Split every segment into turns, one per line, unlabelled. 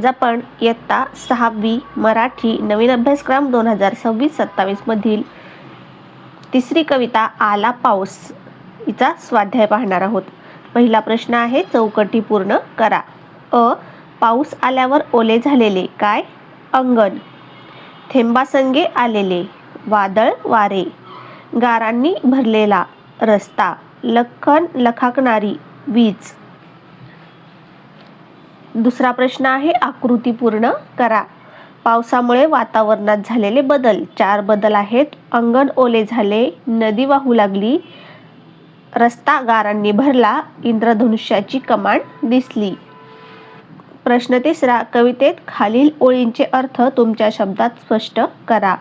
आज आपण इयत्ता 6वी मराठी नवीन अभ्यासक्रम 2026-27 मधील तिसरी कविता आला पाऊस हिचा स्वाध्याय पाहणार आहोत. पहिला प्रश्न आहे, चौकटी पूर्ण करा. पाऊस आल्यावर ओले झालेले काय? अंगण. थेंबासंगे आलेले वादळ वारे. गारांनी भरलेला रस्ता. लखन लखाकणारी वीज. दुसरा प्रश्न आहे, आकृती पूर्ण करा. पावसामुळे वातावरणात झालेले बदल. 4 बदल आहेत. अंगण ओले झाले, नदी वाहू लागली, रस्ता गारांनी भरला, इंद्रधनुष्याची कमान दिसली. प्रश्न तिसरा, कवितेत खालील ओळींचे अर्थ तुमच्या शब्दात स्पष्ट करा.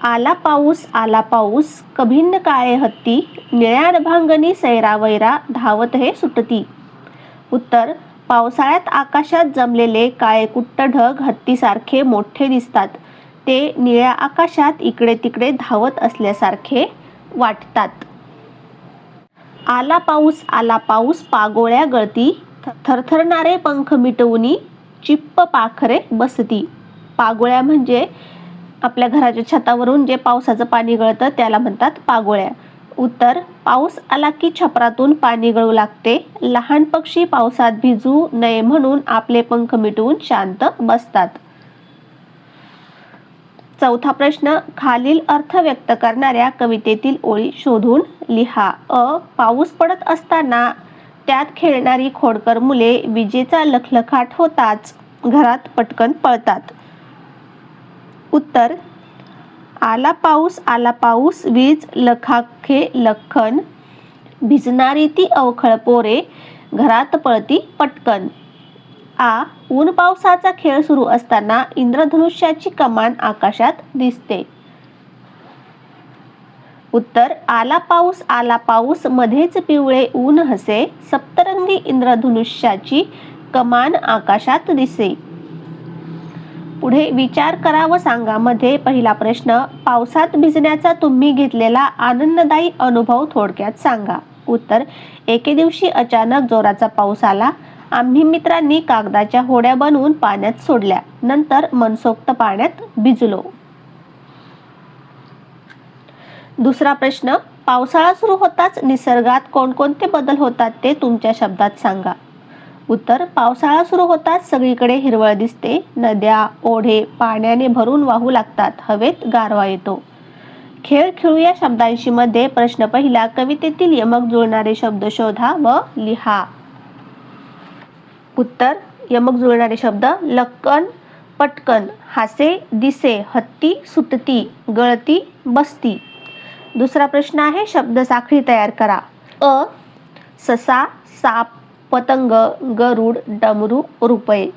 आला पाऊस आला पाऊस, कभिन्न काळे हत्ती, निळ्या अभांगणी सैरावैरा, धावत हे सुटती. उत्तर, पावसाळ्यात आकाशात जमलेले काळे कुट्ट ढग हत्तीसारखे मोठे दिसतात. ते निळ्या आकाशात इकडे तिकडे धावत असल्यासारखे वाटतात. आला पाऊस पागोळ्या गळती, थरथरणारे पंख मिटवूनी चिप्प पाखरे बसती. पागोळ्या म्हणजे आपल्या घराच्या छतावरून जे पावसाचं पाणी गळतं त्याला म्हणतात पागोळ्या. उत्तर, पाऊस आला की छपरातून पाणी गळू लागते. लहान पक्षी पावसात भिजू नये म्हणून आपले पंख मिटवून शांत बसतात. चौथा प्रश्न, खालील अर्थ व्यक्त करणाऱ्या कवितेतील ओळी शोधून लिहा. पाऊस पडत असताना त्यात खेळणारी खोडकर मुले विजेचा लखलखाट होताच घरात पटकन पळतात. उत्तर, आला पाऊस वीज लखाखे लखन, भिजणारी ती अवखळ पोरे घरात पळती पटकन. ऊन पावसाचा खेळ सुरू असताना इंद्रधनुष्याची कमान आकाशात दिसते. उत्तर, आला पाऊस मध्येच पिवळे ऊन हसे, सप्तरंगी इंद्रधनुष्याची कमान आकाशात दिसे. पुढे विचार करा व सांगा मध्ये पहिला प्रश्न, पावसात भिजण्याचा तुम्ही घेतलेला आनंददायी अनुभव थोडक्यात सांगा. उत्तर, एके दिवशी अचानक जोराचा पाऊस आला. आम्ही मित्रांनी कागदाच्या होड्या बनवून पाण्यात सोडल्या. नंतर मनसोक्त पाण्यात भिजलो. दुसरा प्रश्न, पावसाळा सुरू होताच निसर्गात कोणकोणते बदल होतात ते तुमच्या शब्दात सांगा. उत्तर, पावसाळा सुरू होताच सगळीकडे हिरवळ दिसते. नद्या ओढे पाण्याने भरून वाहू लागतात. हवेत गारवा येतो. खेळ खेळू या शब्दांशी मध्ये प्रश्न पहिला, कवितेतील यमक जुळणारे शब्द शोधा व लिहा. उत्तर, यमक जुळणारे शब्द, लक्कन पटकन, हासे दिसे, हत्ती सुटती, गळती बसती. दुसरा प्रश्न आहे, शब्द साखळी तयार करा. ससा साप पतंग गरुड डमरू रुपये.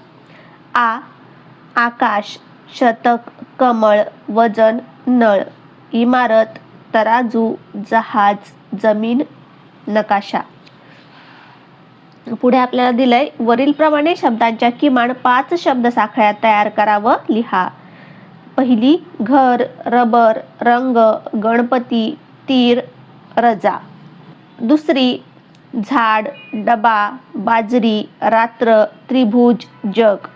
आकाश शतक कमळ वजन नळ. इमारत तराजू जहाज जमीन नकाशा. पुढे आपल्याला दिलंय, वरील प्रमाणे शब्दांच्या किमान 5 शब्द साखळ्या तयार करा व लिहा. पहिली, घर रबर रंग गणपती तीर रजा. दुसरी, झाड डबा बाजरी रात्र त्रिभुज जग.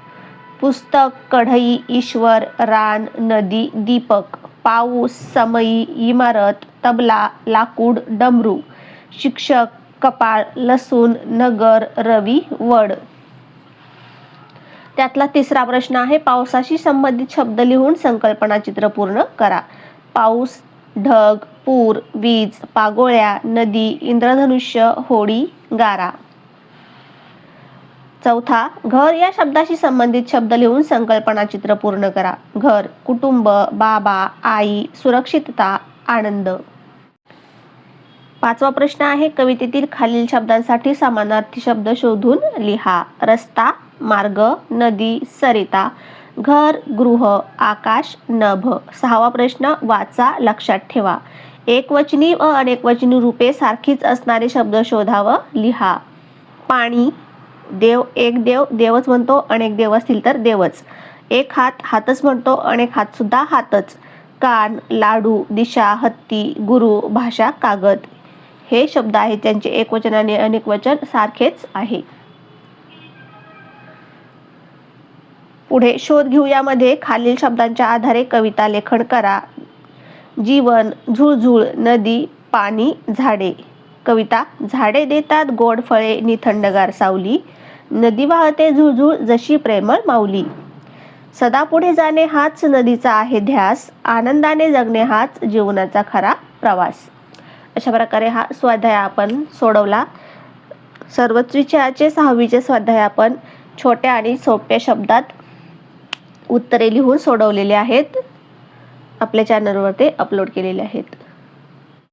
पुस्तक कढई ईश्वर रान नदी दीपक. पाऊस समई इमारत तबला लाकूड डमरू. शिक्षक कपाळ लसूण नगर रवी वड. त्यातला तिसरा प्रश्न आहे, पावसाशी संबंधित शब्द लिहून संकल्पना चित्र पूर्ण करा. पाऊस ढग पूर वीज पागोळ्या नदी इंद्रधनुष्य होडी गारा. चौथा, घर या शब्दाशी संबंधित शब्द लिहून संकल्पना चित्र पूर्ण करा. घर कुटुंब बाबा आई सुरक्षितता आनंद. पाचवा प्रश्न आहे, कवितेतील खालील शब्दांसाठी समानार्थी शब्द शोधून लिहा. रस्ता मार्ग नदी सरिता घर गृह आकाश नभ. सहावा प्रश्न, वाचा लक्षात ठेवा. एकवचनी व अनेकवचनी रूपे सारखीच असणारे शब्द शोधा व लिहा. पाणी देव एक देव देवच म्हणतो, अनेक देव असतील तर देवच. एक हात हातच म्हणतो, अनेक हात सुद्धा हातच. कान लाडू दिशा हत्ती गुरु भाषा कागद. हे शब्द आहेत त्यांचे एकवचन आणि अनेकवचन सारखेच आहे. पुढे शोध घेऊयामध्ये खालील शब्दांच्या आधारे कविता लेखन करा. जीवन, झुळझुळ, नदी, पाणी, झाडे. कविता. झाडे देतात गोड फळे नि थंडगार सावली, नदी वाहते झुळझुळ जशी प्रेमळ माऊली. सदा पुढे जाणे हाच नदीचा आहे ध्यास, आनंदाने जगणे हाच जीवनाचा खरा प्रवास. अशा प्रकारे हा स्वाध्याय आपण सोडवला. सर्वच विषयाचे 6वीचे स्वाध्याय आपण छोट्या आणि सोप्या शब्दात उत्तरे लिहून सोडवलेले आहेत. आपल्या चॅनलवर ते अपलोड केलेले आहेत.